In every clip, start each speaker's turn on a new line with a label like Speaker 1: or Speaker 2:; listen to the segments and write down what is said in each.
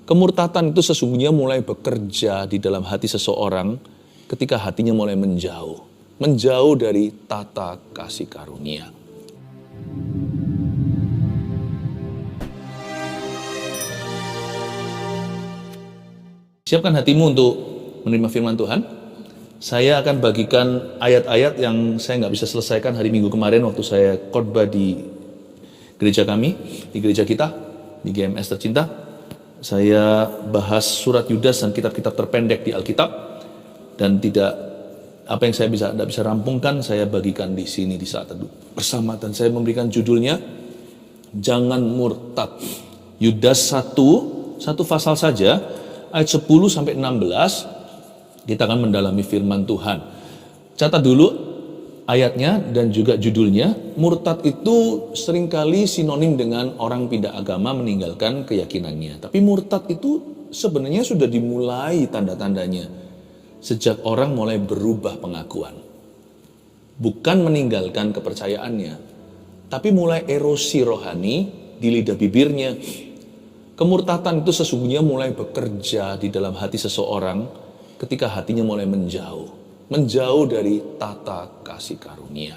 Speaker 1: Kemurtatan itu sesungguhnya mulai bekerja di dalam hati seseorang ketika hatinya mulai menjauh. Menjauh dari tata kasih karunia. Siapkan hatimu untuk menerima firman Tuhan. Saya akan bagikan ayat-ayat yang saya nggak bisa selesaikan hari Minggu kemarin waktu saya khotbah di gereja kami, di gereja kita, di GMS tercinta. Saya bahas surat Yudas dan kitab-kitab terpendek di Alkitab, dan apa yang saya tidak bisa rampungkan saya bagikan di sini di saat teduh bersama, dan saya memberikan judulnya Jangan Murtad. Yudas 1 pasal saja, ayat 10 sampai 16 kita akan mendalami firman Tuhan. Catat dulu ayatnya dan juga judulnya. Murtad itu seringkali sinonim dengan orang pindah agama, meninggalkan keyakinannya. Tapi murtad itu sebenarnya sudah dimulai tanda-tandanya sejak orang mulai berubah pengakuan. Bukan meninggalkan kepercayaannya, tapi mulai erosi rohani di lidah bibirnya. Kemurtatan itu sesungguhnya mulai bekerja di dalam hati seseorang ketika hatinya mulai menjauh dari tata kasih karunia.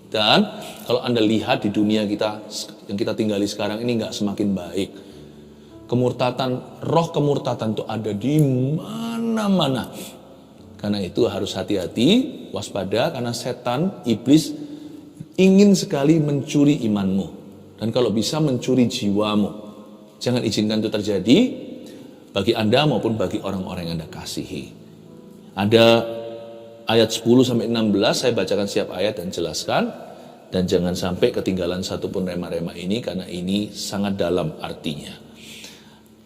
Speaker 1: Dan kalau Anda lihat di dunia kita yang kita tinggali sekarang ini nggak semakin baik. Roh kemurtatan itu ada di mana-mana. Karena itu harus hati-hati, waspada, karena setan, iblis ingin sekali mencuri imanmu. Dan kalau bisa mencuri jiwamu. Jangan izinkan itu terjadi bagi Anda maupun bagi orang-orang yang Anda kasihi. Ada ayat 10 sampai 16, saya bacakan setiap ayat dan jelaskan. Dan jangan sampai ketinggalan satupun rema-rema ini, karena ini sangat dalam artinya.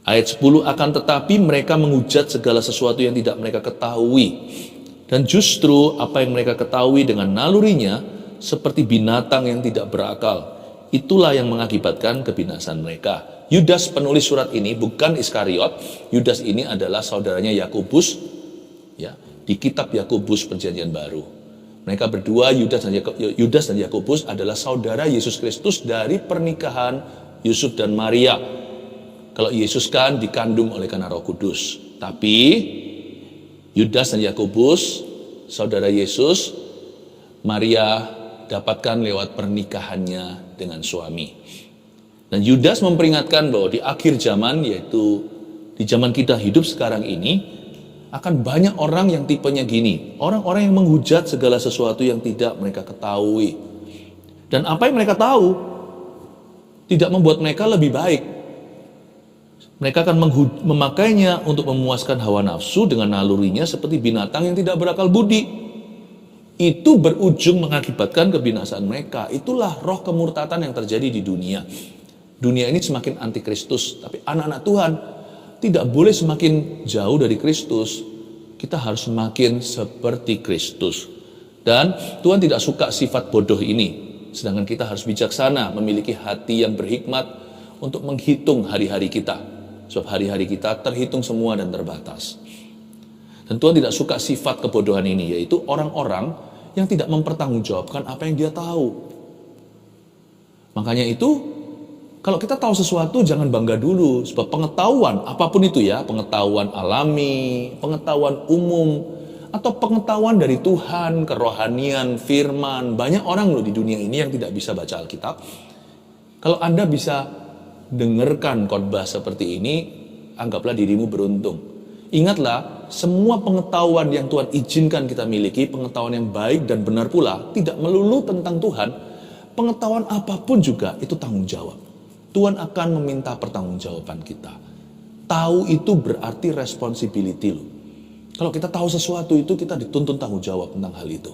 Speaker 1: Ayat 10, akan tetapi mereka menghujat segala sesuatu yang tidak mereka ketahui. Dan justru apa yang mereka ketahui dengan nalurinya, seperti binatang yang tidak berakal. Itulah yang mengakibatkan kebinasan mereka. Yudas penulis surat ini bukan Iskariot. Yudas ini adalah saudaranya Yakobus, ya, di kitab Yakobus Perjanjian Baru. Mereka berdua, Yudas dan Yakobus, adalah saudara Yesus Kristus dari pernikahan Yusuf dan Maria. Kalau Yesus kan dikandung oleh karena Roh Kudus. Tapi Yudas dan Yakobus, saudara Yesus, Maria dapatkan lewat pernikahannya dengan suami. Dan Yudas memperingatkan bahwa di akhir zaman, yaitu di zaman kita hidup sekarang ini, akan banyak orang yang tipenya gini. Orang-orang yang menghujat segala sesuatu yang tidak mereka ketahui. Dan apa yang mereka tahu tidak membuat mereka lebih baik. Mereka akan memakainya untuk memuaskan hawa nafsu dengan nalurinya seperti binatang yang tidak berakal budi. Itu berujung mengakibatkan kebinasaan mereka. Itulah roh kemurtatan yang terjadi di dunia. Dunia ini semakin anti Kristus, tapi anak-anak Tuhan tidak boleh semakin jauh dari Kristus. Kita harus semakin seperti Kristus. Dan Tuhan tidak suka sifat bodoh ini. Sedangkan kita harus bijaksana, memiliki hati yang berhikmat untuk menghitung hari-hari kita. Sebab hari-hari kita terhitung semua dan terbatas. Dan Tuhan tidak suka sifat kebodohan ini, yaitu orang-orang yang tidak mempertanggungjawabkan apa yang dia tahu. Makanya itu, kalau kita tahu sesuatu jangan bangga dulu. Sebab pengetahuan, apapun itu ya, pengetahuan alami, pengetahuan umum, atau pengetahuan dari Tuhan, kerohanian, firman. Banyak orang loh di dunia ini yang tidak bisa baca Alkitab. Kalau Anda bisa dengarkan khotbah seperti ini, anggaplah dirimu beruntung. Ingatlah, semua pengetahuan yang Tuhan izinkan kita miliki, pengetahuan yang baik dan benar pula, tidak melulu tentang Tuhan. Pengetahuan apapun juga itu tanggung jawab. Tuhan akan meminta pertanggungjawaban kita. Tahu itu berarti responsibility loh. Kalau kita tahu sesuatu itu, kita dituntun tanggung jawab tentang hal itu.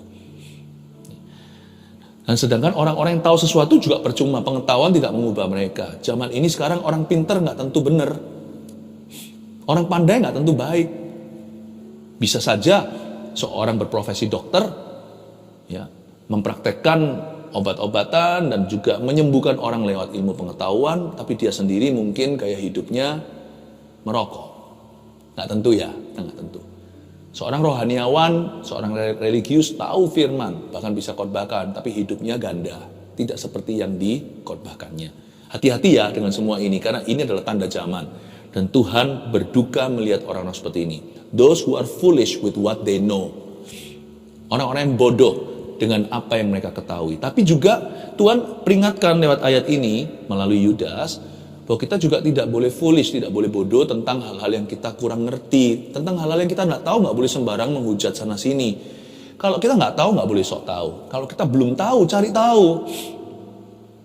Speaker 1: Dan sedangkan orang-orang yang tahu sesuatu juga percuma, pengetahuan tidak mengubah mereka. Zaman ini sekarang orang pintar nggak tentu benar. Orang pandai nggak tentu baik. Bisa saja seorang berprofesi dokter, ya, mempraktekkan obat-obatan dan juga menyembuhkan orang lewat ilmu pengetahuan, tapi dia sendiri mungkin gaya hidupnya merokok. Nggak tentu ya, nggak tentu. Seorang rohaniawan, seorang religius tahu firman, bahkan bisa khotbahkan, tapi hidupnya ganda, tidak seperti yang dikhotbahkannya. Hati-hati ya dengan semua ini, karena ini adalah tanda zaman. Dan Tuhan berduka melihat orang-orang seperti ini. Those who are foolish with what they know. Orang-orang yang bodoh dengan apa yang mereka ketahui. Tapi juga Tuhan peringatkan lewat ayat ini melalui Yudas bahwa kita juga tidak boleh foolish, tidak boleh bodoh tentang hal-hal yang kita kurang ngerti, tentang hal-hal yang kita nggak tahu, nggak boleh sembarang menghujat sana sini. Kalau kita nggak tahu, nggak boleh sok tahu. Kalau kita belum tahu, cari tahu.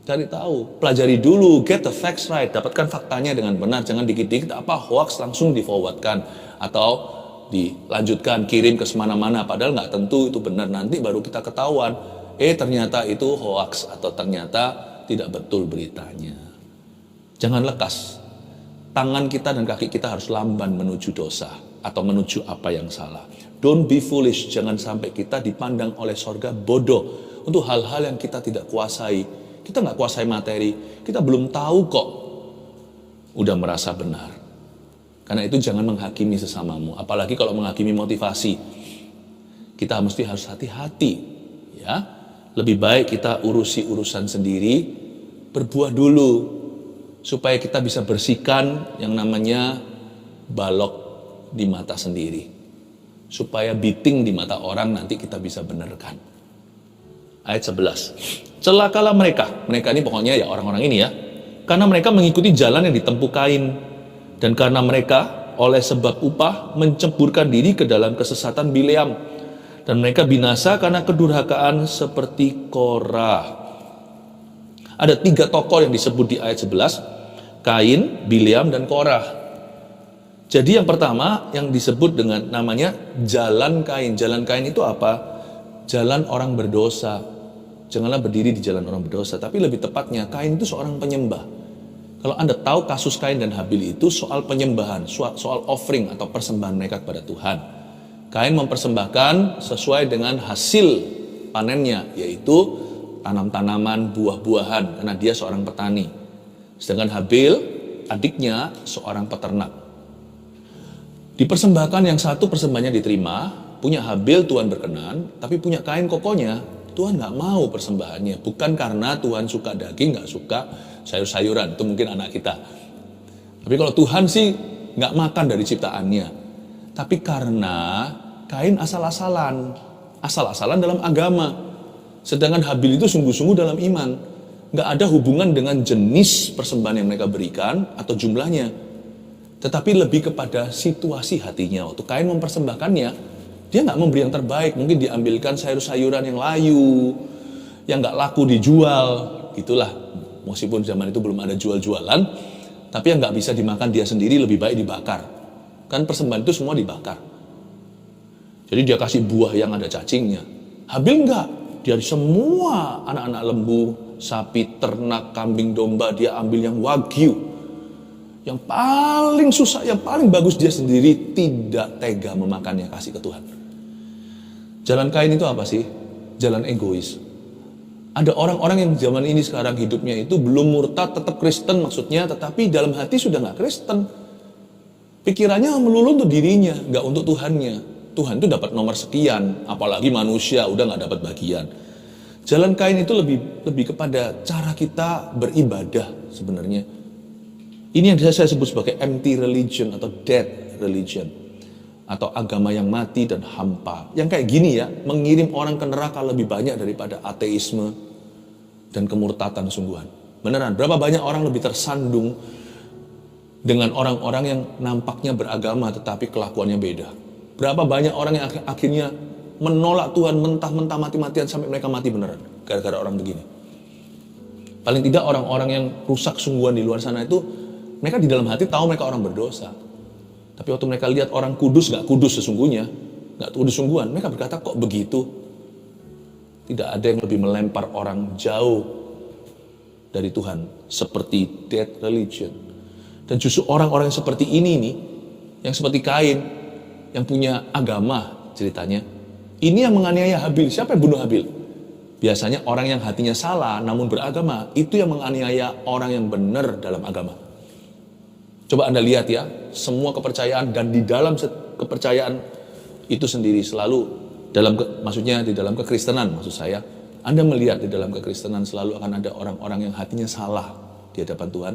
Speaker 1: Cari tahu, pelajari dulu, get the facts right, dapatkan faktanya dengan benar, jangan dikit-dikit apa hoax langsung di-forwardkan atau dilanjutkan, kirim ke semana-mana, padahal nggak tentu itu benar, nanti baru kita ketahuan, ternyata itu hoax atau ternyata tidak betul beritanya. Jangan lekas, tangan kita dan kaki kita harus lamban menuju dosa atau menuju apa yang salah. Don't be foolish, jangan sampai kita dipandang oleh sorga bodoh untuk hal-hal yang kita tidak kuasai. Kita nggak kuasai materi, kita belum tahu kok udah merasa benar. Karena itu jangan menghakimi sesamamu, apalagi kalau menghakimi motivasi. Kita mesti harus hati-hati, ya. Lebih baik kita urusi urusan sendiri, berbuah dulu, supaya kita bisa bersihkan yang namanya balok di mata sendiri. Supaya biting di mata orang nanti kita bisa benarkan. Ayat 11. Celakalah mereka ini pokoknya ya orang-orang ini ya. Karena mereka mengikuti jalan yang ditempuh Kain. Dan karena mereka oleh sebab upah menceburkan diri ke dalam kesesatan Bileam. Dan mereka binasa karena kedurhakaan seperti Korah. Ada 3 tokoh yang disebut di ayat 11. Kain, Bileam, dan Korah. Jadi yang pertama yang disebut dengan namanya jalan Kain. Jalan Kain itu apa? Jalan orang berdosa. Janganlah berdiri di jalan orang berdosa. Tapi lebih tepatnya Kain itu seorang penyembah. Kalau Anda tahu kasus Kain dan Habil itu soal penyembahan, soal offering atau persembahan mereka kepada Tuhan. Kain mempersembahkan sesuai dengan hasil panennya, yaitu tanam-tanaman, buah-buahan, karena dia seorang petani. Sedangkan Habil, adiknya seorang peternak. Dipersembahkan yang satu persembahannya diterima, punya Habil Tuhan berkenan, tapi punya Kain kokonya, Tuhan nggak mau persembahannya. Bukan karena Tuhan suka daging, nggak suka sayur-sayuran, itu mungkin anak kita. Tapi kalau Tuhan sih nggak makan dari ciptaannya. Tapi karena Kain asal-asalan dalam agama. Sedangkan Habil itu sungguh-sungguh dalam iman. Nggak ada hubungan dengan jenis persembahan yang mereka berikan atau jumlahnya. Tetapi lebih kepada situasi hatinya. Waktu Kain mempersembahkannya, dia nggak memberi yang terbaik, mungkin diambilkan sayur-sayuran yang layu, yang nggak laku dijual, gitulah. Meskipun zaman itu belum ada jual-jualan, tapi yang nggak bisa dimakan dia sendiri lebih baik dibakar. Kan persembahan itu semua dibakar. Jadi dia kasih buah yang ada cacingnya. Habil nggak, dia semua anak-anak lembu, sapi, ternak, kambing, domba, dia ambil yang wagyu. Yang paling susah, yang paling bagus dia sendiri tidak tega memakannya, kasih ke Tuhan. Jalan Kain itu apa sih? Jalan egois. Ada orang-orang yang zaman ini sekarang hidupnya itu belum murtad, tetap Kristen maksudnya, tetapi dalam hati sudah nggak Kristen. Pikirannya melulu untuk dirinya, nggak untuk Tuhannya. Tuhan itu dapat nomor sekian, apalagi manusia udah nggak dapat bagian. Jalan Kain itu lebih kepada cara kita beribadah sebenarnya. Ini yang saya sebut sebagai empty religion atau dead religion. Atau agama yang mati dan hampa. Yang kayak gini ya, mengirim orang ke neraka lebih banyak daripada ateisme dan kemurtatan sungguhan. Beneran, berapa banyak orang lebih tersandung dengan orang-orang yang nampaknya beragama tetapi kelakuannya beda. Berapa banyak orang yang akhirnya menolak Tuhan mentah-mentah mati-matian sampai mereka mati beneran. Gara-gara orang begini. Paling tidak orang-orang yang rusak sungguhan di luar sana itu, mereka di dalam hati tahu mereka orang berdosa. Tapi waktu mereka lihat orang kudus, gak kudus sesungguhnya, gak kudus sungguhan, mereka berkata kok begitu? Tidak ada yang lebih melempar orang jauh dari Tuhan seperti dead religion. Dan justru orang-orang yang seperti ini nih, yang seperti Kain, yang punya agama ceritanya, ini yang menganiaya Habil. Siapa yang bunuh Habil? Biasanya orang yang hatinya salah namun beragama, itu yang menganiaya orang yang benar dalam agama. Coba Anda lihat ya, semua kepercayaan dan di dalam kepercayaan itu sendiri selalu maksudnya di dalam kekristenan maksud saya, Anda melihat di dalam kekristenan selalu akan ada orang-orang yang hatinya salah di hadapan Tuhan,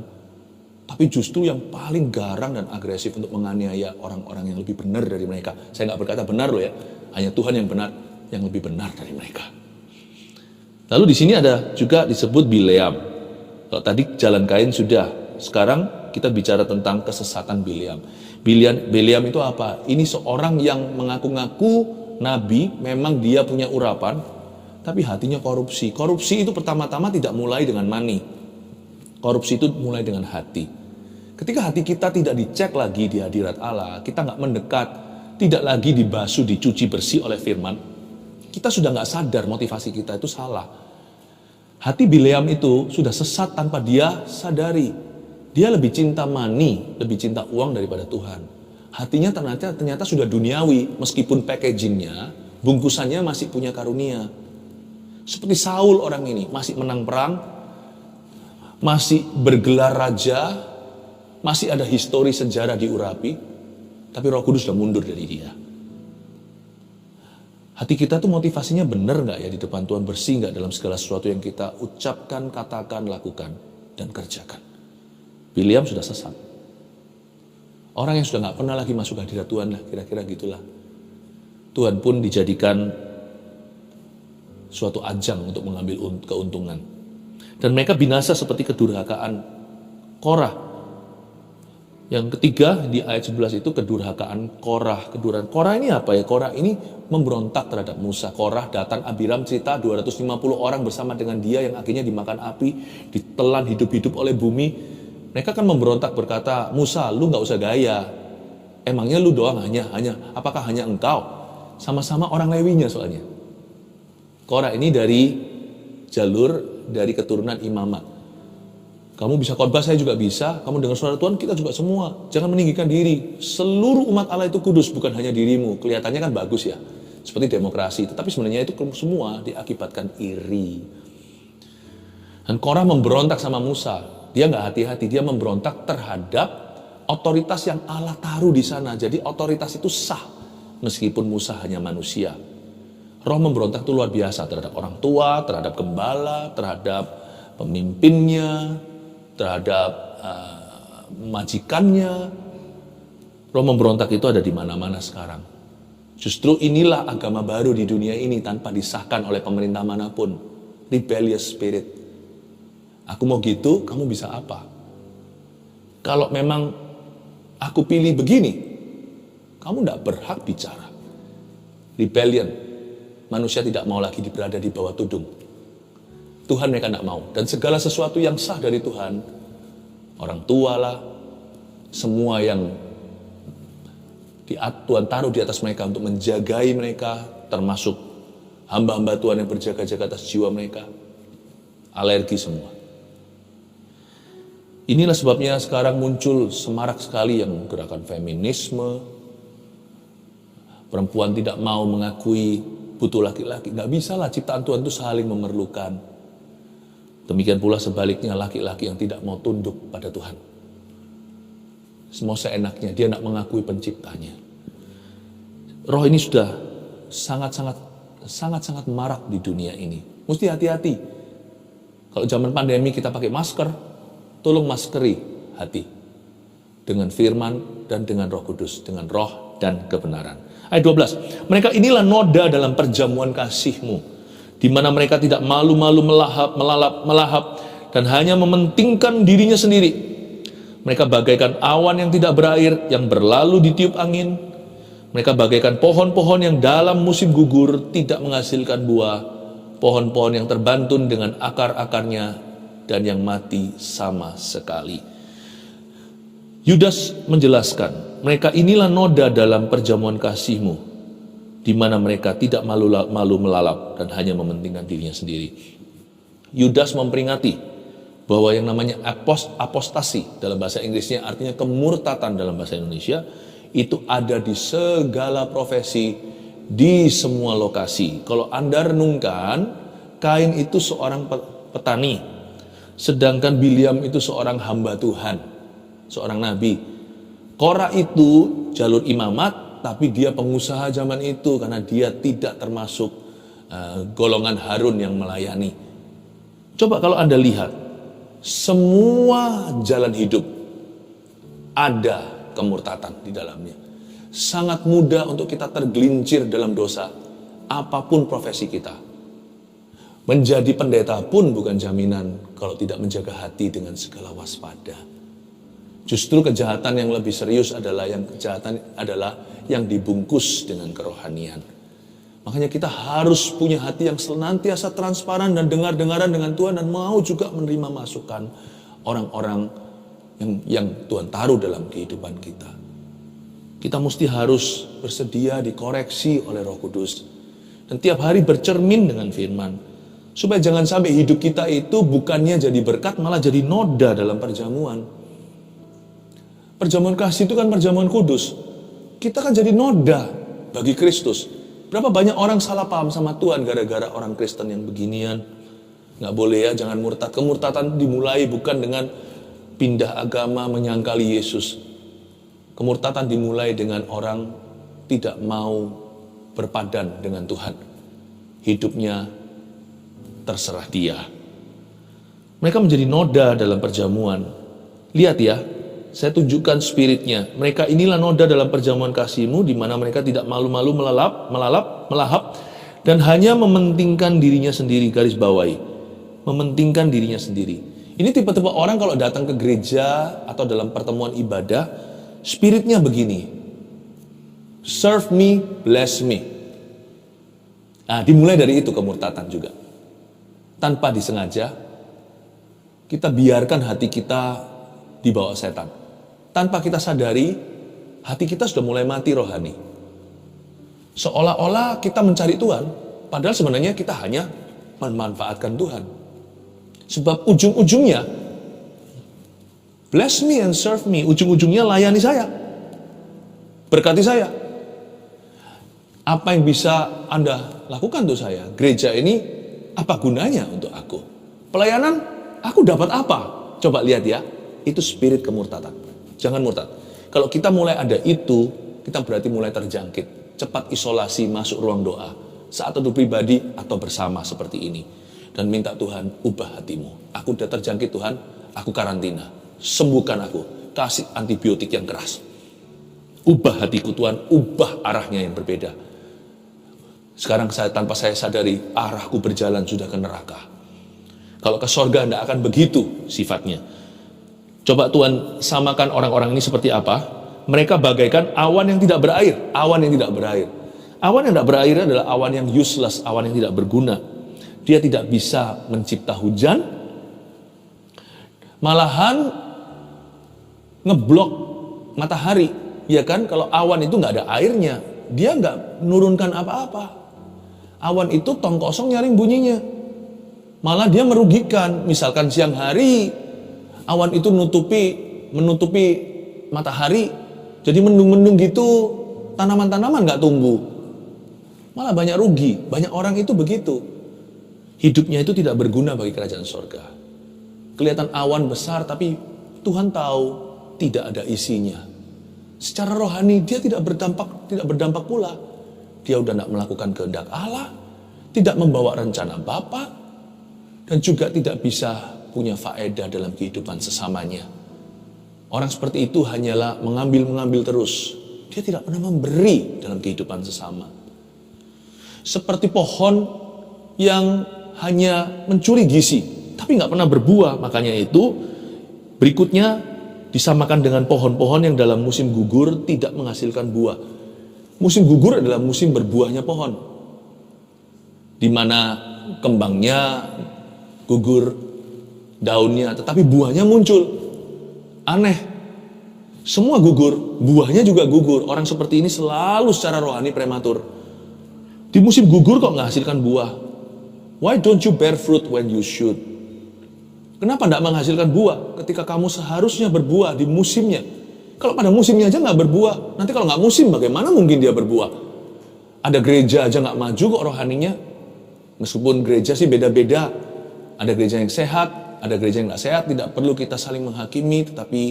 Speaker 1: Tapi justru yang paling garang dan agresif untuk menganiaya orang-orang yang lebih benar dari mereka. Saya nggak berkata benar loh ya, hanya Tuhan yang benar, yang lebih benar dari mereka. Lalu di sini ada juga disebut Bileam. Kalau tadi jalan kain sudah, sekarang kita bicara tentang kesesatan Bileam. Bileam itu apa? Ini seorang yang mengaku-ngaku nabi, memang dia punya urapan, tapi hatinya korupsi. Korupsi itu pertama-tama tidak mulai dengan money. Korupsi itu mulai dengan hati. Ketika hati kita tidak dicek lagi di hadirat Allah, kita nggak mendekat, tidak lagi dibasuh, dicuci bersih oleh firman, kita sudah nggak sadar motivasi kita itu salah. Hati Bileam itu sudah sesat tanpa dia sadari. Dia lebih cinta money, lebih cinta uang daripada Tuhan. Hatinya ternyata sudah duniawi, meskipun packagingnya, bungkusannya masih punya karunia. Seperti Saul orang ini, masih menang perang, masih bergelar raja, masih ada histori sejarah diurapi, tapi Roh Kudus sudah mundur dari dia. Hati kita tuh motivasinya benar nggak ya di depan Tuhan, bersih nggak dalam segala sesuatu yang kita ucapkan, katakan, lakukan, dan kerjakan. Bileam sudah sesat. Orang yang sudah nggak pernah lagi masuk hadirat Tuhan lah, kira-kira gitulah. Tuhan pun dijadikan suatu ajang untuk mengambil keuntungan. Dan mereka binasa seperti kedurhakaan Korah. Yang ketiga di ayat 11 itu kedurhakaan Korah. Korah ini apa ya? Korah ini memberontak terhadap Musa. Korah, Datan, Abiram, cerita 250 orang bersama dengan dia yang akhirnya dimakan api, ditelan hidup-hidup oleh bumi. Mereka kan memberontak berkata, Musa, lu gak usah gaya. Emangnya lu doang apakah hanya engkau? Sama-sama orang Lewinya soalnya. Korah ini dari keturunan imamat. Kamu bisa khotbah, saya juga bisa. Kamu dengar suara Tuhan, kita juga semua. Jangan meninggikan diri. Seluruh umat Allah itu kudus, bukan hanya dirimu. Kelihatannya kan bagus ya, seperti demokrasi. Tetapi sebenarnya itu semua diakibatkan iri. Dan Korah memberontak sama Musa. Dia nggak hati-hati, dia memberontak terhadap otoritas yang Allah taruh di sana. Jadi otoritas itu sah, meskipun Musa hanya manusia. Roh memberontak itu luar biasa terhadap orang tua, terhadap gembala, terhadap pemimpinnya, terhadap majikannya. Roh memberontak itu ada di mana-mana sekarang. Justru inilah agama baru di dunia ini tanpa disahkan oleh pemerintah manapun. Rebellious spirit. Aku mau gitu, kamu bisa apa? Kalau memang aku pilih begini, kamu tidak berhak bicara. Rebellion. Manusia tidak mau lagi berada di bawah tudung. Tuhan mereka tidak mau. Dan segala sesuatu yang sah dari Tuhan, orang tua lah, semua yang Tuhan taruh di atas mereka untuk menjagai mereka, termasuk hamba-hamba Tuhan yang berjaga-jaga atas jiwa mereka, alergi semua. Inilah sebabnya sekarang muncul semarak sekali yang gerakan feminisme. Perempuan tidak mau mengakui butuh laki-laki. Gak bisa lah, ciptaan Tuhan itu saling memerlukan. Demikian pula sebaliknya, laki-laki yang tidak mau tunduk pada Tuhan. Semua seenaknya, dia tidak mengakui penciptanya. Roh ini sudah sangat-sangat marak di dunia ini. Mesti hati-hati. Kalau zaman pandemi kita pakai masker, tolong maskeri hati. Dengan firman dan dengan Roh Kudus. Dengan roh dan kebenaran. Ayat 12. Mereka inilah noda dalam perjamuan kasih-Mu. Di mana mereka tidak malu-malu melahap, dan hanya mementingkan dirinya sendiri. Mereka bagaikan awan yang tidak berair, yang berlalu ditiup angin. Mereka bagaikan pohon-pohon yang dalam musim gugur tidak menghasilkan buah, pohon-pohon yang terbantun dengan akar-akarnya dan yang mati sama sekali. Yudas menjelaskan, mereka inilah noda dalam perjamuan kasih-Mu, di mana mereka tidak malu melalap dan hanya mementingkan dirinya sendiri. Yudas memperingati bahwa yang namanya apostasi dalam bahasa Inggrisnya artinya kemurtatan dalam bahasa Indonesia, itu ada di segala profesi, di semua lokasi. Kalau Anda renungkan, Kain itu seorang petani, sedangkan Bileam itu seorang hamba Tuhan, seorang nabi. Korah itu jalur imamat, tapi dia pengusaha zaman itu karena dia tidak termasuk golongan Harun yang melayani. Coba kalau Anda lihat, semua jalan hidup ada kemurtatan di dalamnya. Sangat mudah untuk kita tergelincir dalam dosa, apapun profesi kita. Menjadi pendeta pun bukan jaminan kalau tidak menjaga hati dengan segala waspada. Justru kejahatan yang lebih serius adalah yang dibungkus dengan kerohanian. Makanya kita harus punya hati yang senantiasa transparan dan dengar-dengaran dengan Tuhan, dan mau juga menerima masukan orang-orang yang Tuhan taruh dalam kehidupan kita. Kita mesti harus bersedia dikoreksi oleh Roh Kudus, dan tiap hari bercermin dengan firman. Supaya jangan sampai hidup kita itu bukannya jadi berkat, malah jadi noda dalam perjamuan. Perjamuan kasih itu kan perjamuan kudus. Kita kan jadi noda bagi Kristus. Berapa banyak orang salah paham sama Tuhan gara-gara orang Kristen yang beginian. Nggak boleh ya, jangan murtad. Kemurtadan dimulai bukan dengan pindah agama menyangkali Yesus. Kemurtadan dimulai dengan orang tidak mau berpadan dengan Tuhan. Hidupnya terserah dia. Mereka menjadi noda dalam perjamuan. Lihat ya, saya tunjukkan spiritnya. Mereka inilah noda dalam perjamuan kasih-Mu, di mana mereka tidak malu-malu melahap, dan hanya mementingkan dirinya sendiri. Garis bawahi, mementingkan dirinya sendiri. Ini tipe-tipe orang kalau datang ke gereja atau dalam pertemuan ibadah, spiritnya begini. Serve me, bless me. Nah, dimulai dari itu kemurtatan juga. Tanpa disengaja, kita biarkan hati kita dibawa setan. Tanpa kita sadari, hati kita sudah mulai mati rohani. Seolah-olah kita mencari Tuhan, padahal sebenarnya kita hanya memanfaatkan Tuhan. Sebab ujung-ujungnya, bless me and serve me, ujung-ujungnya layani saya, berkati saya. Apa yang bisa Anda lakukan untuk saya? Gereja ini apa gunanya untuk aku? Pelayanan, aku dapat apa? Coba lihat ya, itu spirit kemurtatan. Jangan murtad. Kalau kita mulai ada itu, kita berarti mulai terjangkit. Cepat isolasi, masuk ruang doa. Saat teduh pribadi atau bersama seperti ini. Dan minta Tuhan, ubah hatimu. Aku udah terjangkit Tuhan, aku karantina. Sembuhkan aku, kasih antibiotik yang keras. Ubah hatiku Tuhan, ubah arahnya yang berbeda. Sekarang tanpa saya sadari, arahku berjalan sudah ke neraka. Kalau ke sorga tidak akan begitu sifatnya. Coba Tuhan samakan orang-orang ini seperti apa? Mereka bagaikan awan yang tidak berair. Awan yang tidak berair. Awan yang tidak berair adalah awan yang useless, awan yang tidak berguna. Dia tidak bisa mencipta hujan. Malahan ngeblok matahari. Ya kan, kalau awan itu nggak ada airnya, dia nggak menurunkan apa-apa. Awan itu tong kosong nyaring bunyinya. Malah dia merugikan. Misalkan siang hari, awan itu menutupi matahari. Jadi mendung-mendung gitu, tanaman-tanaman nggak tumbuh. Malah banyak rugi. Banyak orang itu begitu. Hidupnya itu tidak berguna bagi kerajaan sorga. Kelihatan awan besar, tapi Tuhan tahu tidak ada isinya. Secara rohani dia tidak berdampak pula. Dia udah tidak melakukan kehendak Allah, tidak membawa rencana Bapa, dan juga tidak bisa punya faedah dalam kehidupan sesamanya. Orang seperti itu hanyalah mengambil terus. Dia tidak pernah memberi dalam kehidupan sesama. Seperti pohon yang hanya mencuri gizi, tapi nggak pernah berbuah. Makanya itu berikutnya disamakan dengan pohon-pohon yang dalam musim gugur tidak menghasilkan buah. Musim gugur adalah musim berbuahnya pohon, di mana kembangnya gugur, daunnya, tetapi buahnya muncul. Aneh, semua gugur, buahnya juga gugur. Orang seperti ini selalu secara rohani prematur. Di musim gugur kok nggak hasilkan buah? Why don't you bear fruit when you should? Kenapa tidak menghasilkan buah ketika kamu seharusnya berbuah di musimnya? Kalau pada musimnya aja nggak berbuah, nanti kalau nggak musim bagaimana mungkin dia berbuah? Ada gereja aja nggak maju kok rohaninya. Meskipun gereja sih beda-beda. Ada gereja yang sehat, ada gereja yang nggak sehat. Tidak perlu kita saling menghakimi, tetapi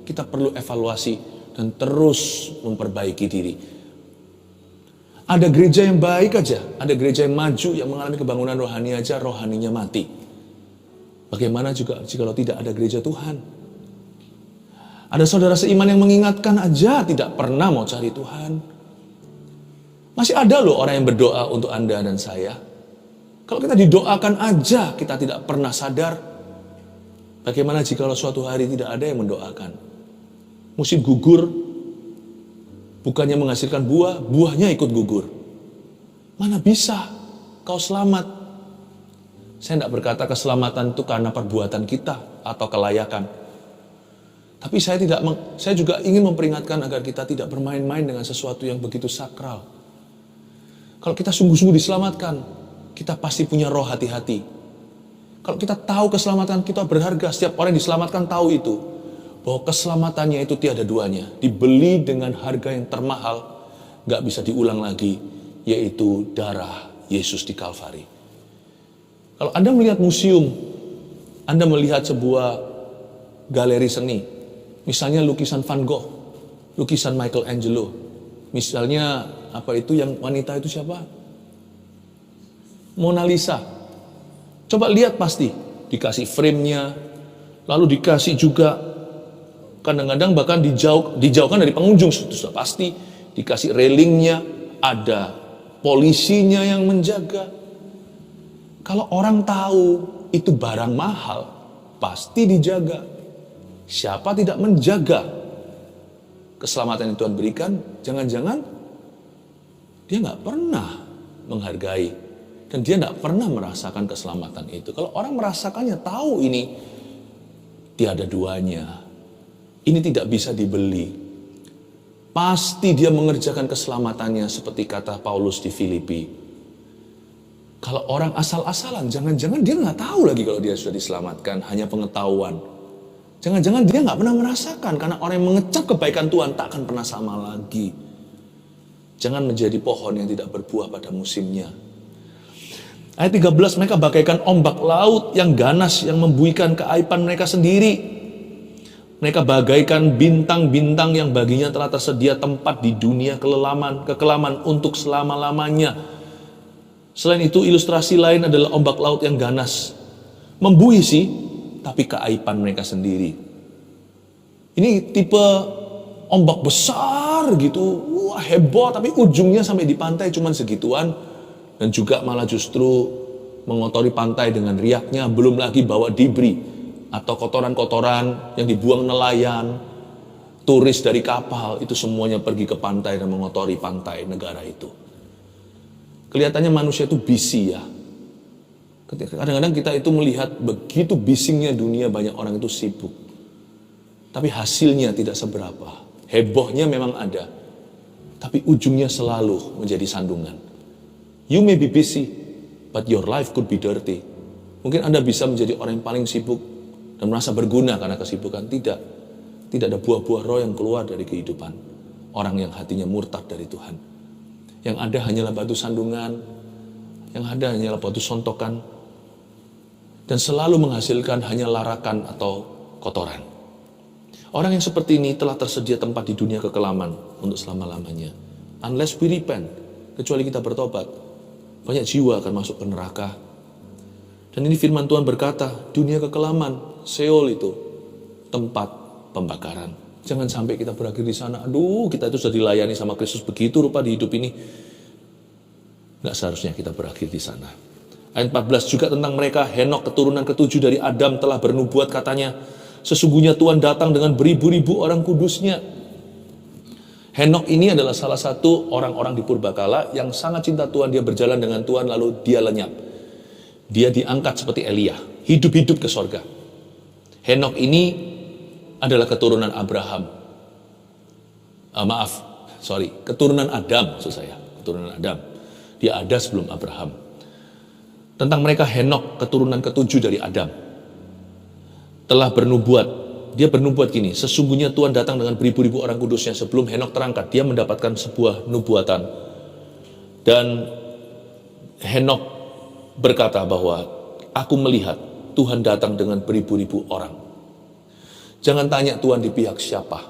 Speaker 1: kita perlu evaluasi dan terus memperbaiki diri. Ada gereja yang baik aja, ada gereja yang maju, yang mengalami kebangunan rohani aja, rohaninya mati. Bagaimana juga jika tidak ada gereja Tuhan? Ada saudara seiman yang mengingatkan aja tidak pernah mau cari Tuhan. Masih ada loh orang yang berdoa untuk Anda dan saya. Kalau kita didoakan aja kita tidak pernah sadar. Bagaimana jika suatu hari tidak ada yang mendoakan? Musim gugur, bukannya menghasilkan buah, buahnya ikut gugur. Mana bisa kau selamat? Saya tidak berkata keselamatan itu karena perbuatan kita atau kelayakan. Tapi saya juga ingin memperingatkan agar kita tidak bermain-main dengan sesuatu yang begitu sakral. Kalau kita sungguh-sungguh diselamatkan, kita pasti punya roh hati-hati. Kalau kita tahu keselamatan kita berharga, setiap orang yang diselamatkan tahu itu. Bahwa keselamatannya itu tiada duanya. Dibeli dengan harga yang termahal, gak bisa diulang lagi, yaitu darah Yesus di Kalvari. Kalau Anda melihat museum, Anda melihat sebuah galeri seni, misalnya lukisan Van Gogh, lukisan Michelangelo, misalnya apa itu yang wanita itu siapa? Mona Lisa. Coba lihat pasti, dikasih frame-nya, lalu dikasih juga, kadang-kadang bahkan dijauhkan dari pengunjung, itu sudah pasti, dikasih railingnya, ada polisinya yang menjaga. Kalau orang tahu itu barang mahal, pasti dijaga. Siapa tidak menjaga keselamatan yang Tuhan berikan, jangan-jangan dia nggak pernah menghargai dan dia nggak pernah merasakan keselamatan itu. Kalau orang merasakannya, tahu ini tiada duanya, ini tidak bisa dibeli, pasti dia mengerjakan keselamatannya seperti kata Paulus di Filipi. Kalau orang asal-asalan, jangan-jangan dia nggak tahu lagi kalau dia sudah diselamatkan, hanya pengetahuan. Jangan-jangan dia nggak pernah merasakan, karena orang yang mengecap kebaikan Tuhan tak akan pernah sama lagi. Jangan menjadi pohon yang tidak berbuah pada musimnya. Ayat 13, mereka bagaikan ombak laut yang ganas, yang membuikan keaiban mereka sendiri. Mereka bagaikan bintang-bintang yang baginya telah tersedia tempat di dunia kekelaman untuk selama-lamanya. Selain itu, ilustrasi lain adalah ombak laut yang ganas. Membuih sih, tapi keaiban mereka sendiri. Ini tipe ombak besar gitu, wah heboh, tapi ujungnya sampai di pantai cuman segituan. Dan juga malah justru mengotori pantai dengan riaknya, belum lagi bawa debris atau kotoran-kotoran yang dibuang nelayan, turis dari kapal, itu semuanya pergi ke pantai dan mengotori pantai negara itu. Kelihatannya manusia itu busy ya. Kadang-kadang kita itu melihat begitu bisingnya dunia, banyak orang itu sibuk. Tapi hasilnya tidak seberapa. Hebohnya memang ada. Tapi ujungnya selalu menjadi sandungan. You may be busy, but your life could be dirty. Mungkin Anda bisa menjadi orang yang paling sibuk dan merasa berguna karena kesibukan. Tidak. Tidak ada buah-buah roh yang keluar dari kehidupan orang yang hatinya murtad dari Tuhan. Yang ada hanyalah batu sandungan, yang ada hanyalah batu sontokan, dan selalu menghasilkan hanya larakan atau kotoran. Orang yang seperti ini telah tersedia tempat di dunia kekelaman untuk selama-lamanya. Unless we repent, kecuali kita bertobat, banyak jiwa akan masuk ke neraka. Dan ini firman Tuhan berkata, dunia kekelaman, Sheol itu tempat pembakaran. Jangan sampai kita berakhir di sana. Aduh, kita itu sudah dilayani sama Kristus begitu rupa di hidup ini. Nggak seharusnya kita berakhir di sana. Ayat 14 juga tentang mereka. Henok keturunan ketujuh dari Adam telah bernubuat, katanya, sesungguhnya Tuhan datang dengan beribu-ribu orang kudusnya. Henok ini adalah salah satu orang-orang di Purbakala yang sangat cinta Tuhan. Dia berjalan dengan Tuhan lalu dia lenyap. Dia diangkat seperti Elia, hidup-hidup ke sorga. Henok ini adalah keturunan Abraham. Keturunan Adam maksud saya. Keturunan Adam. Dia ada sebelum Abraham. Tentang mereka, Henok, keturunan ketujuh dari Adam, telah bernubuat. Dia bernubuat gini, sesungguhnya Tuhan datang dengan beribu-ribu orang kudusnya. Sebelum Henok terangkat, dia mendapatkan sebuah nubuatan. Dan Henok berkata bahwa, aku melihat Tuhan datang dengan beribu-ribu orang. Jangan tanya Tuhan di pihak siapa.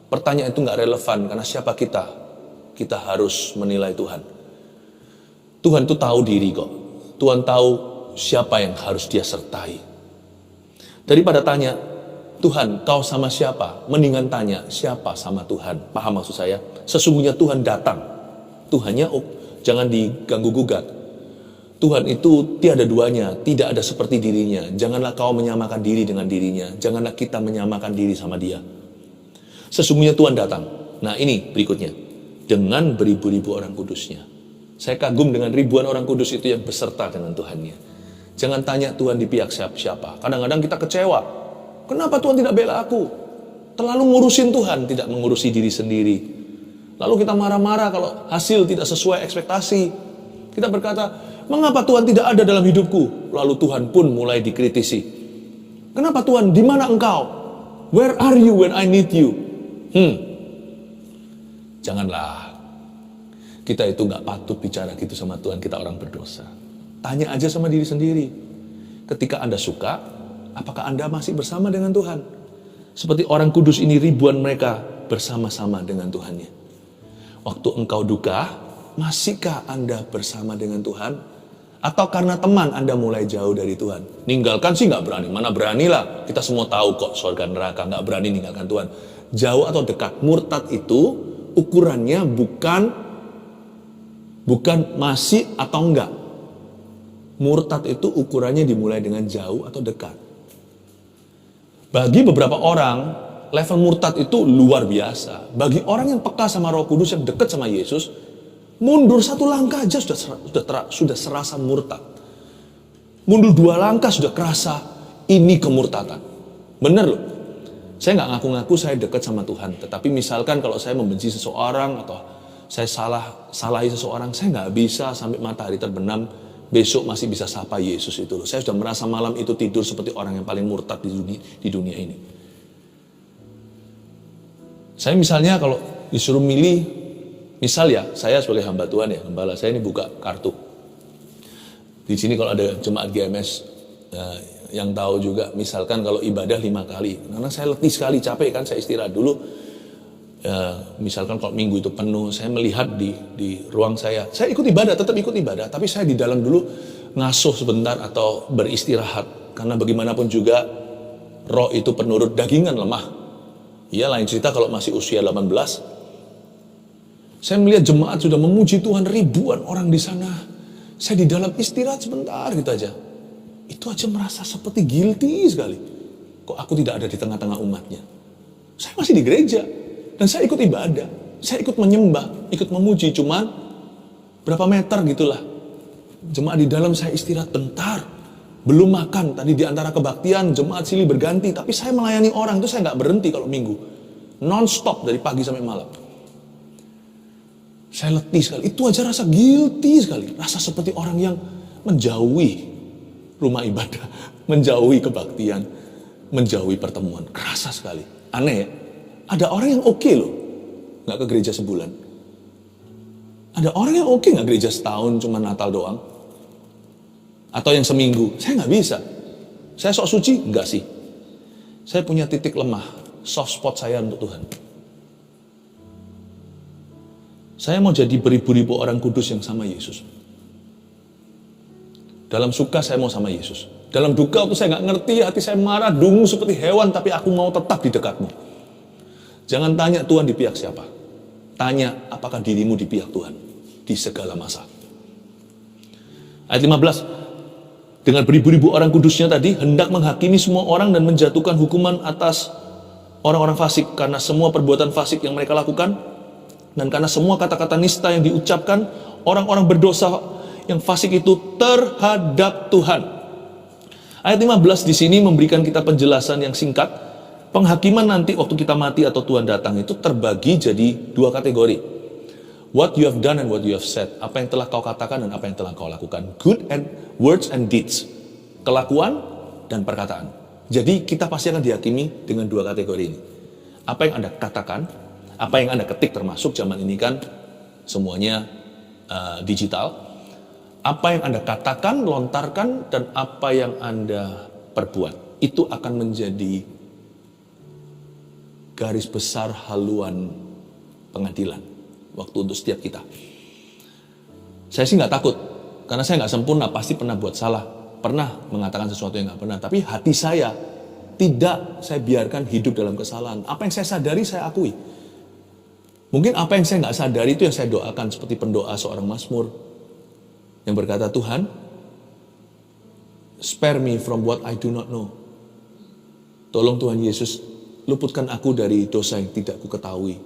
Speaker 1: Pertanyaan itu gak relevan, karena siapa kita? Kita harus menilai Tuhan. Tuhan itu tahu diri kok. Tuhan tahu siapa yang harus dia sertai. Daripada tanya, Tuhan, kau sama siapa? Mendingan tanya, siapa sama Tuhan? Paham maksud saya? Sesungguhnya Tuhan datang. Tuhannya, jangan diganggu-gugat. Tuhan itu tiada duanya, tidak ada seperti dirinya. Janganlah kau menyamakan diri dengan dirinya. Janganlah kita menyamakan diri sama dia. Sesungguhnya Tuhan datang. Nah ini berikutnya. Dengan beribu-ribu orang kudusnya. Saya kagum dengan ribuan orang kudus itu yang beserta dengan Tuhannya. Jangan tanya Tuhan di pihak siapa. Kadang-kadang kita kecewa. Kenapa Tuhan tidak bela aku? Terlalu ngurusin Tuhan, tidak mengurusi diri sendiri. Lalu kita marah-marah kalau hasil tidak sesuai ekspektasi. Kita berkata, mengapa Tuhan tidak ada dalam hidupku? Lalu Tuhan pun mulai dikritisi. Kenapa Tuhan, di mana engkau? Where are you when I need you? Janganlah. Kita itu gak patut bicara gitu sama Tuhan, kita orang berdosa. Tanya aja sama diri sendiri. Ketika Anda suka, apakah Anda masih bersama dengan Tuhan? Seperti orang kudus ini, ribuan mereka bersama-sama dengan Tuhannya. Waktu engkau duka, masihkah Anda bersama dengan Tuhan? Atau karena teman Anda mulai jauh dari Tuhan? Ninggalkan sih gak berani, mana beranilah. Kita semua tahu kok surga neraka, gak berani ninggalkan Tuhan. Jauh atau dekat, murtad itu ukurannya bukan masih atau enggak. Murtad itu ukurannya dimulai dengan jauh atau dekat. Bagi beberapa orang, level murtad itu luar biasa. Bagi orang yang peka sama Roh Kudus, yang dekat sama Yesus, mundur satu langkah aja sudah serasa murtad. Mundur 2 langkah sudah kerasa ini kemurtadan. Bener loh. Saya nggak ngaku-ngaku saya dekat sama Tuhan. Tetapi misalkan kalau saya membenci seseorang atau saya salahi seseorang, saya nggak bisa sampai matahari terbenam besok masih bisa sapa Yesus itu loh. Saya sudah merasa malam itu tidur seperti orang yang paling murtad di dunia ini. Saya misalnya kalau disuruh milih, misal ya, saya sebagai hamba Tuhan ya, gembala saya ini buka kartu. Di sini kalau ada jemaat GMS yang tahu juga, misalkan kalau ibadah 5 kali, karena saya letih sekali, capek kan, saya istirahat dulu. Misalkan kalau minggu itu penuh, saya melihat di ruang saya ikut ibadah, tetap ikut ibadah, tapi saya di dalam dulu ngasuh sebentar atau beristirahat, karena bagaimanapun juga roh itu penurut dagingan lemah. Ya lain cerita kalau masih usia 18, saya melihat jemaat sudah memuji Tuhan, ribuan orang di sana, saya di dalam istirahat sebentar gitu aja, itu aja merasa seperti guilty sekali. Kok aku tidak ada di tengah-tengah umatnya? Saya masih di gereja. Dan saya ikut ibadah, saya ikut menyembah, ikut memuji, cuman berapa meter gitulah. Jemaat di dalam saya istirahat bentar, belum makan, tadi di antara kebaktian, jemaat silih berganti, tapi saya melayani orang, itu saya nggak berhenti kalau minggu. Non-stop dari pagi sampai malam. Saya letih sekali, itu aja rasa guilty sekali, rasa seperti orang yang menjauhi rumah ibadah, menjauhi kebaktian, menjauhi pertemuan, kerasa sekali. Aneh ya? Ada orang yang oke loh, gak ke gereja sebulan. Ada orang yang oke gak gereja setahun, cuma Natal doang. Atau yang seminggu, saya gak bisa. Saya sok suci? Enggak sih. Saya punya titik lemah, soft spot saya untuk Tuhan. Saya mau jadi beribu-ribu orang kudus yang sama Yesus. Dalam suka saya mau sama Yesus. Dalam duka waktu saya gak ngerti, hati saya marah, dungu seperti hewan, tapi aku mau tetap di dekatmu. Jangan tanya Tuhan di pihak siapa. Tanya apakah dirimu di pihak Tuhan di segala masa. Ayat 15. Dengan beribu-ribu orang kudusnya tadi, hendak menghakimi semua orang dan menjatuhkan hukuman atas orang-orang fasik. Karena semua perbuatan fasik yang mereka lakukan, dan karena semua kata-kata nista yang diucapkan orang-orang berdosa yang fasik itu terhadap Tuhan. Ayat 15 di sini memberikan kita penjelasan yang singkat. Penghakiman nanti waktu kita mati atau Tuhan datang itu terbagi jadi 2 kategori. What you have done and what you have said. Apa yang telah kau katakan dan apa yang telah kau lakukan. Good and words and deeds. Kelakuan dan perkataan. Jadi kita pasti akan dihakimi dengan 2 kategori ini. Apa yang Anda katakan, apa yang Anda ketik, termasuk zaman ini kan semuanya digital. Apa yang Anda katakan, lontarkan, dan apa yang Anda perbuat. Itu akan menjadi garis besar haluan pengadilan waktu untuk setiap kita. Saya sih nggak takut, karena saya nggak sempurna, pasti pernah buat salah, pernah mengatakan sesuatu yang nggak benar. Tapi hati saya Tidak saya biarkan hidup dalam kesalahan. Apa yang saya sadari, saya akui. Mungkin apa yang saya nggak sadari itu yang saya doakan, seperti pendoa seorang mazmur yang berkata, Tuhan, spare me from what I do not know. Tolong Tuhan Yesus, luputkan aku dari dosa yang tidak ku ketahui.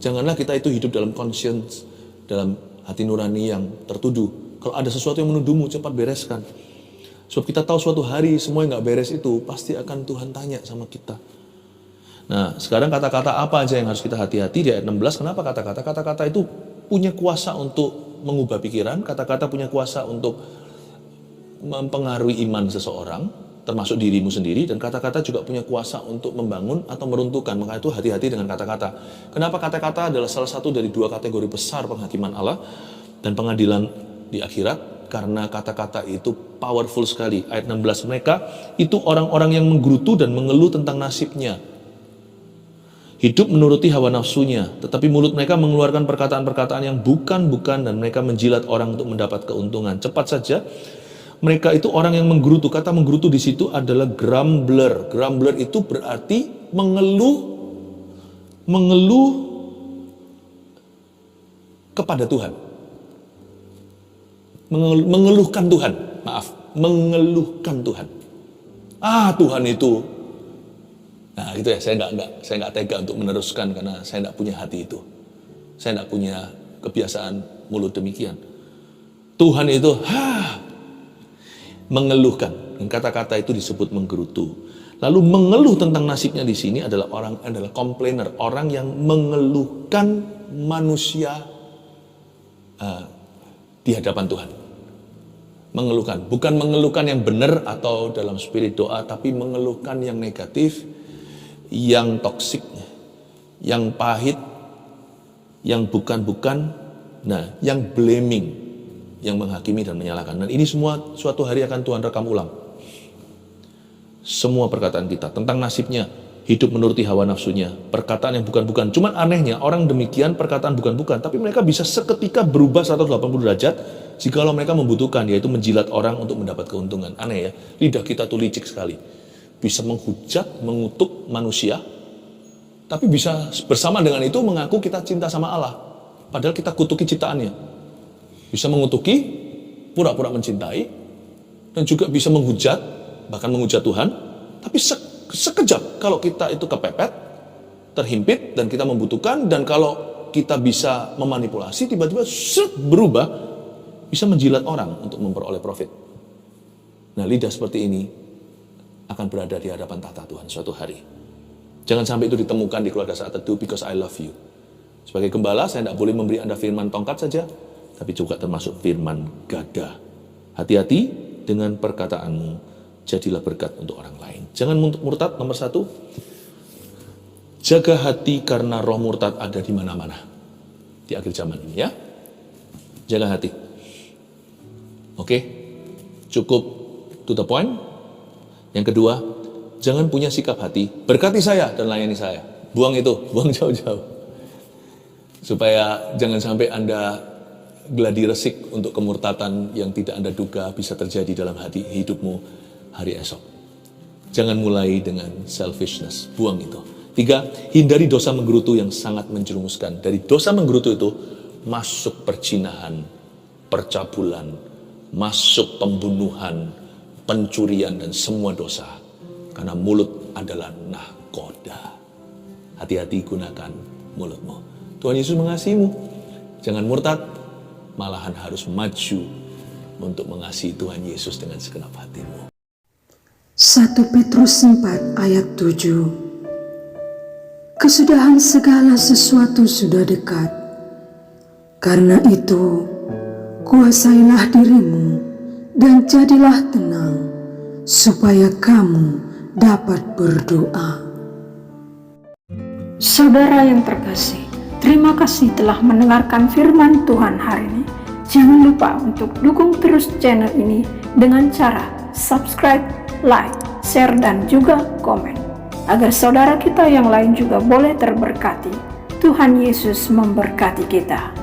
Speaker 1: Janganlah kita itu hidup dalam conscience, dalam hati nurani yang tertuduh. Kalau ada sesuatu yang menuduhmu, cepat bereskan. Sebab kita tahu suatu hari semua yang gak beres itu pasti akan Tuhan tanya sama kita. Nah, sekarang kata-kata apa aja yang harus kita hati-hati di ayat 16. Kenapa kata-kata? Kata-kata itu punya kuasa untuk mengubah pikiran. Kata-kata punya kuasa untuk mempengaruhi iman seseorang, termasuk dirimu sendiri, dan kata-kata juga punya kuasa untuk membangun atau meruntuhkan. Maka itu hati-hati dengan kata-kata. Kenapa kata-kata adalah salah satu dari dua kategori besar penghakiman Allah dan pengadilan di akhirat? Karena kata-kata itu powerful sekali. Ayat 16, mereka itu orang-orang yang menggerutu dan mengeluh tentang nasibnya. Hidup menuruti hawa nafsunya, tetapi mulut mereka mengeluarkan perkataan-perkataan yang bukan-bukan, dan mereka menjilat orang untuk mendapat keuntungan. Cepat saja, mereka itu orang yang menggerutu. Kata menggerutu di situ adalah grumbler. Grumbler itu berarti mengeluh kepada Tuhan. Mengeluhkan Tuhan. Mengeluhkan Tuhan. Tuhan itu. Nah, gitu ya. Saya nggak tega untuk meneruskan karena saya nggak punya hati itu. Saya nggak punya kebiasaan mulut demikian. Tuhan itu, mengeluhkan. Dan kata-kata itu disebut menggerutu. Lalu mengeluh tentang nasibnya di sini adalah complainer, orang yang mengeluhkan manusia di hadapan Tuhan. Mengeluhkan, bukan mengeluhkan yang benar atau dalam spirit doa, tapi mengeluhkan yang negatif, yang toksik, yang pahit, yang bukan-bukan, yang blaming, yang menghakimi dan menyalahkan. Dan ini semua suatu hari akan Tuhan rekam ulang. Semua perkataan kita tentang nasibnya, hidup menuruti hawa nafsunya, perkataan yang bukan-bukan. Cuman anehnya, orang demikian perkataan bukan-bukan, tapi mereka bisa seketika berubah 180 derajat jikalau mereka membutuhkan, yaitu menjilat orang untuk mendapat keuntungan. Aneh ya, lidah kita tuh licik sekali. Bisa menghujat, mengutuk manusia, tapi bisa bersama dengan itu mengaku kita cinta sama Allah. Padahal kita kutuki ciptaannya. Bisa mengutuki, pura-pura mencintai, dan juga bisa menghujat, bahkan menghujat Tuhan, tapi sekejap kalau kita itu kepepet, terhimpit, dan kita membutuhkan, dan kalau kita bisa memanipulasi, tiba-tiba berubah, bisa menjilat orang untuk memperoleh profit. Nah, lidah seperti ini akan berada di hadapan tahta Tuhan suatu hari. Jangan sampai itu ditemukan di keluarga Saat Teduh, because I love you. Sebagai gembala, saya tidak boleh memberi Anda firman tongkat saja, tapi juga termasuk firman gada. Hati-hati dengan perkataanmu, jadilah berkat untuk orang lain. Jangan murtad, nomor 1. Jaga hati karena roh murtad ada di mana-mana di akhir zaman ini, ya. Jaga hati. Oke, cukup to the point. Yang kedua, jangan punya sikap hati, berkati saya dan layani saya. Buang itu, buang jauh-jauh. Supaya jangan sampai Anda gladi resik untuk kemurtatan yang tidak Anda duga bisa terjadi dalam hidupmu hari esok. Jangan mulai dengan selfishness, buang itu. 3, hindari dosa menggerutu yang sangat menjerumuskan. Dari dosa menggerutu itu masuk perzinahan, percabulan, masuk pembunuhan, pencurian, dan semua dosa. Karena mulut adalah nahkoda. Hati-hati gunakan mulutmu. Tuhan Yesus mengasihimu. Jangan murtad, malahan harus maju untuk mengasihi Tuhan Yesus dengan segenap hatimu.
Speaker 2: 1 Petrus 4 ayat 7. Kesudahan segala sesuatu sudah dekat. Karena itu, kuasailah dirimu dan jadilah tenang, supaya kamu dapat berdoa.
Speaker 3: Saudara yang terkasih, terima kasih telah mendengarkan firman Tuhan hari ini. Jangan lupa untuk dukung terus channel ini dengan cara subscribe, like, share, dan juga komen, agar saudara kita yang lain juga boleh terberkati. Tuhan Yesus memberkati kita.